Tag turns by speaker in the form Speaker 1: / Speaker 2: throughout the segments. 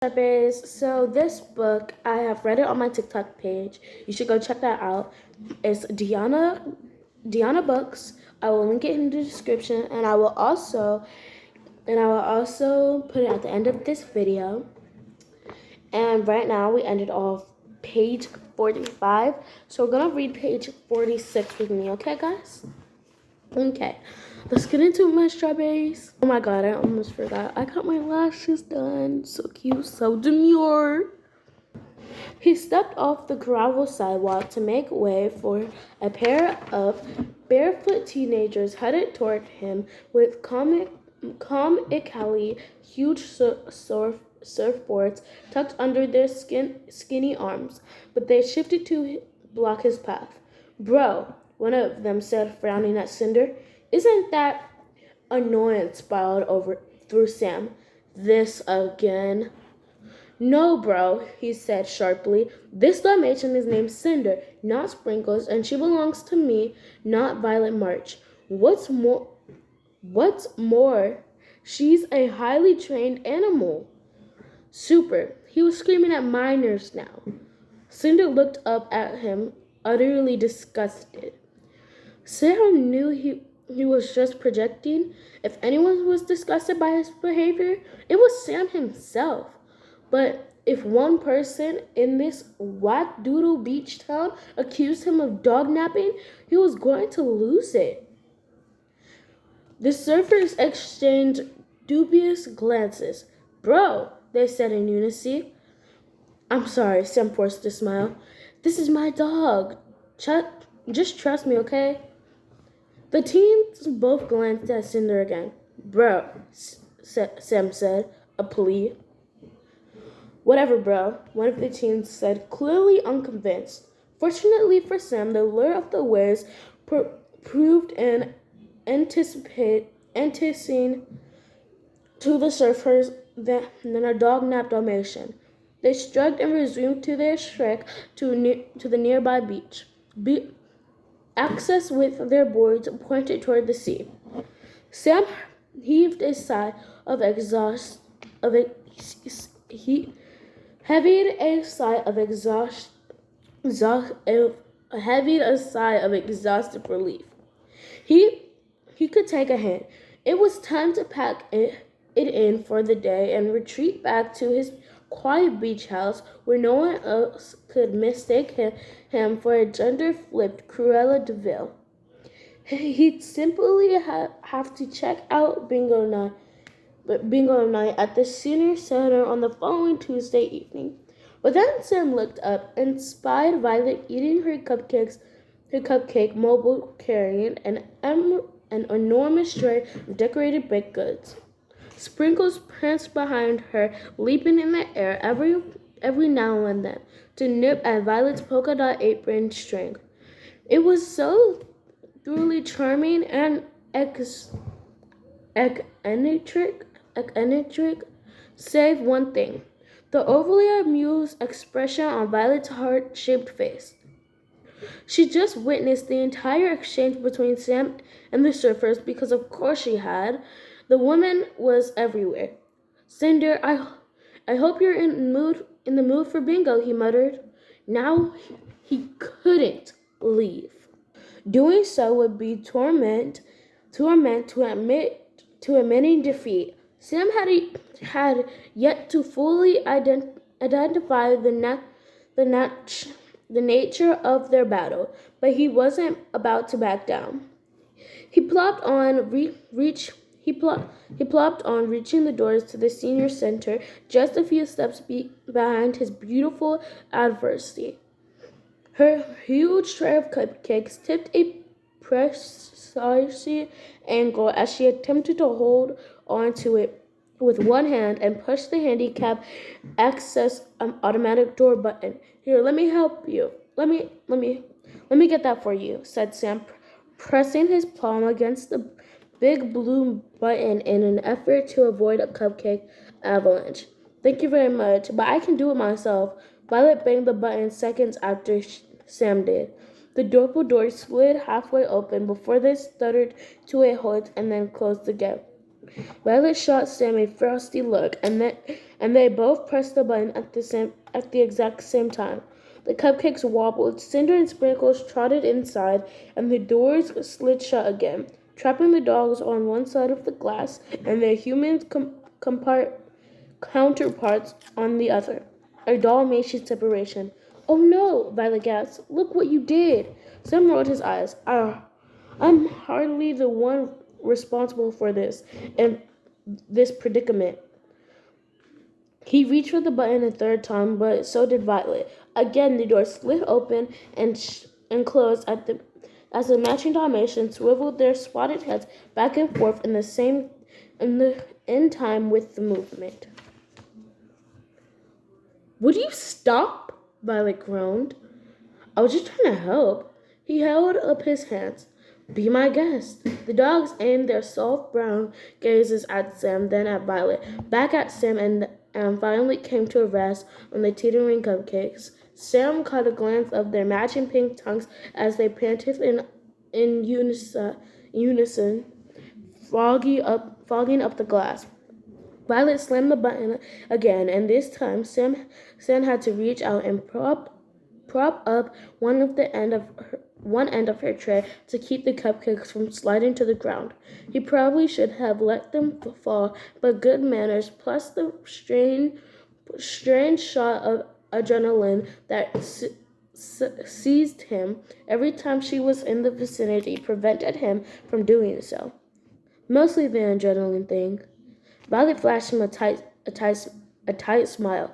Speaker 1: So this book, I have read it on my TikTok page. You should go check that out. It's Deyana Books. I will link it in the description, and I will also put it at the end of this video. And right now we ended off page 45. So we're gonna read page 46 with me, okay, guys? Okay, let's get into my strawberries. Oh my god, I almost forgot. I got my lashes done. So cute, so demure. He stepped off the gravel sidewalk to make way for a pair of barefoot teenagers headed toward him with comically huge surfboards tucked under their skinny arms, but they shifted to block his path. Bro, one of them said, frowning at Cinder. Isn't that annoyance spiraled over through Sam? This again. No, bro, he said sharply. This Dalmatian is named Cinder, not Sprinkles, and she belongs to me, not Violet March. What's more, she's a highly trained animal. Super. He was screaming at minors now. Cinder looked up at him, utterly disgusted. Sam knew he was just projecting. If anyone was disgusted by his behavior, it was Sam himself. But if one person in this whack-doodle beach town accused him of dog napping, he was going to lose it. The surfers exchanged dubious glances. Bro, they said in unison. I'm sorry, Sam forced a smile. This is my dog. Just trust me, okay? The teens both glanced at Cinder again. Bro, Sam said, a plea. Whatever, bro, one of the teens said, clearly unconvinced. Fortunately for Sam, the lure of the waves proved an enticing to the surfers than a dog-napped Dalmatian. They shrugged and resumed to their trek to the nearby beach. Access with their boards pointed toward the sea. Sam heaved a sigh of exhaust. He heaved a sigh of exhausted relief. He could take a hint. It was time to pack it in for the day and retreat back to his quiet beach house where no one else could mistake him for a gender-flipped Cruella de Vil. He'd simply have to check out bingo night at the senior center on the following Tuesday evening. But then Sam looked up and spied Violet eating her cupcake mobile carrying an enormous tray of decorated baked goods. Sprinkles pranced behind her, leaping in the air every now and then to nip at Violet's polka dot apron string. It was so thoroughly charming and eccentric, save one thing. The overly amused expression on Violet's heart-shaped face. She just witnessed the entire exchange between Sam and the surfers because of course she had. The woman was everywhere. Cinder, I hope you're in the mood for bingo, he muttered. Now he couldn't leave. Doing so would be torment to admitting defeat. Sam had yet to fully identify the nature of their battle, but he wasn't about to back down. He plopped on reaching the doors to the senior center just a few steps behind his beautiful adversary. Her huge tray of cupcakes tipped a precise angle as she attempted to hold onto it with one hand and push the handicap access automatic door button. Here, let me help you. Let me get that for you, said Sam, pressing his palm against the big blue button in an effort to avoid a cupcake avalanche. Thank you very much, but I can do it myself. Violet banged the button seconds after Sam did. The doorbell door slid halfway open before they stuttered to a halt and then closed again. Violet shot Sam a frosty look, and they both pressed the button at the exact same time. The cupcakes wobbled, Cinder and Sprinkles trotted inside, and the doors slid shut again, trapping the dogs on one side of the glass and their human counterparts on the other. A Dalmatian separation. Oh no, Violet gasped. Look what you did. Sam rolled his eyes. I'm hardly the one responsible for this and this predicament. He reached for the button a third time, but so did Violet. Again, the door slid open and closed as the matching Dalmatians swiveled their spotted heads back and forth in time with the movement. Would you stop? Violet groaned. I was just trying to help. He held up his hands. Be my guest. The dogs aimed their soft brown gazes at Sam, then at Violet, back at Sam, and finally came to a rest on the teetering cupcakes. Sam caught a glance of their matching pink tongues as they panted in unison, fogging up the glass. Violet slammed the button again, and this time Sam had to reach out and prop up one end of her tray to keep the cupcakes from sliding to the ground. He probably should have let them fall, but good manners plus the strange shot of adrenaline that seized him every time she was in the vicinity prevented him from doing so. Mostly the adrenaline thing. Violet flashed him a tight smile.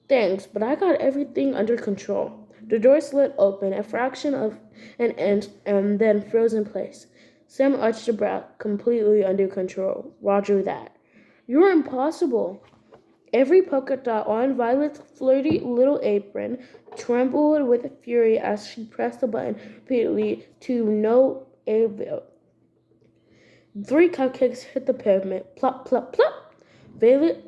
Speaker 1: Thanks, but I got everything under control. The door slid open a fraction of an inch and then froze in place. Sam arched a brow, completely under control. Roger that. You're impossible. Every polka dot on Violet's flirty little apron trembled with fury as she pressed the button repeatedly to no avail. 3 cupcakes hit the pavement. Plop, plop, plop.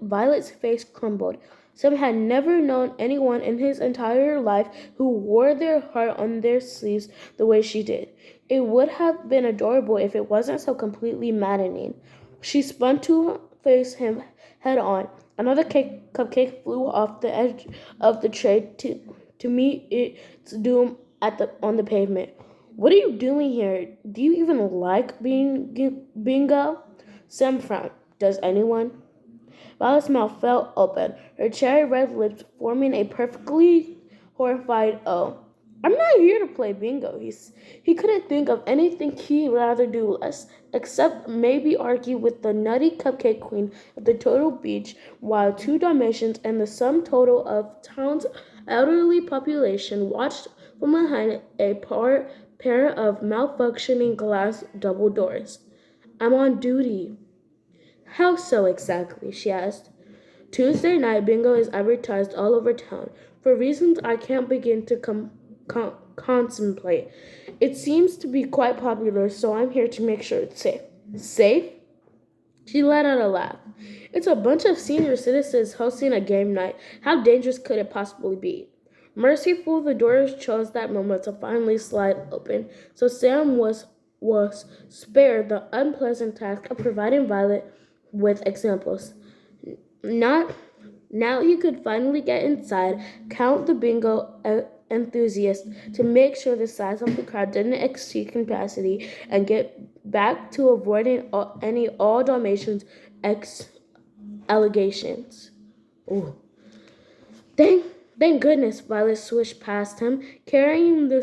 Speaker 1: Violet's face crumbled. Sam had never known anyone in his entire life who wore their heart on their sleeves the way she did. It would have been adorable if it wasn't so completely maddening. She spun to face him head on. Another cupcake flew off the edge of the tray to meet its doom on the pavement. What are you doing here? Do you even like being bingo? Sam frowned. Does anyone? Violet's mouth fell open, her cherry red lips forming a perfectly horrified O. I'm not here to play bingo. He couldn't think of anything he'd rather do less, except maybe argue with the nutty cupcake queen of the total beach, while 2 Dalmatians and the sum total of town's elderly population watched from behind a pair of malfunctioning glass double doors. I'm on duty. How so exactly? She asked. Tuesday night bingo is advertised all over town for reasons I can't begin to contemplate. It seems to be quite popular, so I'm here to make sure it's safe. Safe? She let out a laugh. It's a bunch of senior citizens hosting a game night. How dangerous could it possibly be? Merciful, the doors chose that moment to finally slide open, so Sam was spared the unpleasant task of providing Violet with examples. Not now he could finally get inside, count the bingo enthusiasts to make sure the size of the crowd didn't exceed capacity, and get back to avoiding any all Dalmatians allegations. Ooh. Thank goodness Violet swished past him, carrying the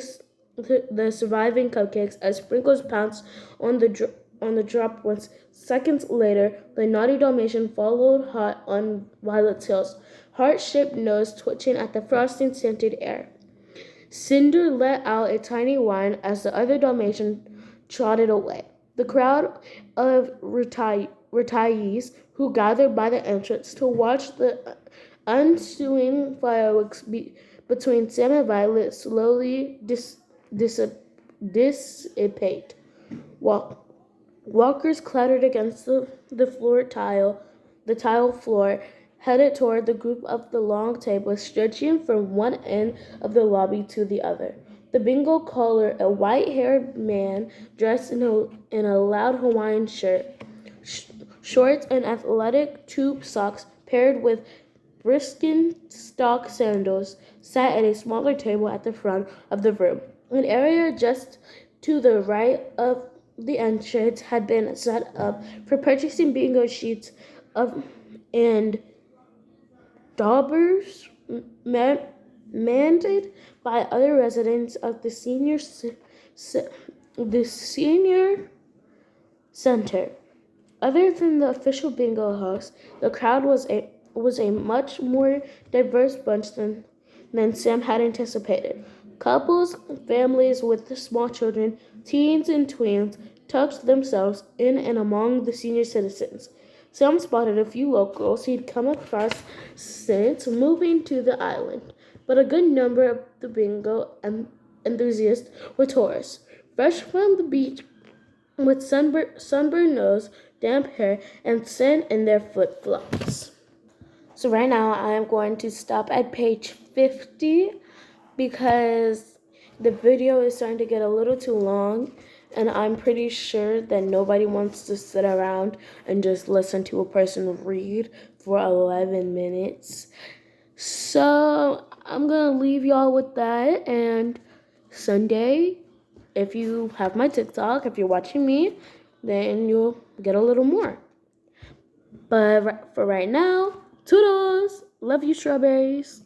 Speaker 1: surviving cupcakes as Sprinkles pounced on the drop once. Seconds later, the naughty Dalmatian followed hot on Violet's heels, heart-shaped nose twitching at the frosting-scented air. Cinder let out a tiny whine as the other Dalmatian trotted away. The crowd of retirees who gathered by the entrance to watch the ensuing fireworks between Sam and Violet slowly dissipate. Walkers clattered against the tile floor, headed toward the group of the long table stretching from one end of the lobby to the other. The bingo caller, a white-haired man dressed in a loud Hawaiian shirt, Shorts and athletic tube socks paired with Birkenstock sandals sat at a smaller table at the front of the room. An area just to the right of the entrance had been set up for purchasing bingo sheets of and daubers mandated by other residents of the senior center. Other than the official bingo house, the crowd was a much more diverse bunch than Sam had anticipated. Couples, families with small children, teens and tweens tucked themselves in and among the senior citizens. Sam spotted a few locals he'd come across since moving to the island, but a good number of the bingo enthusiasts were tourists, fresh from the beach with sunburned nose, damp hair, and sand in their flip-flops. So right now I am going to stop at page 50 because the video is starting to get a little too long, and I'm pretty sure that nobody wants to sit around and just listen to a person read for 11 minutes. So I'm going to leave y'all with that, and Sunday, if you have my TikTok, if you're watching me, then you'll get a little more. But for right now, toodles! Love you, strawberries.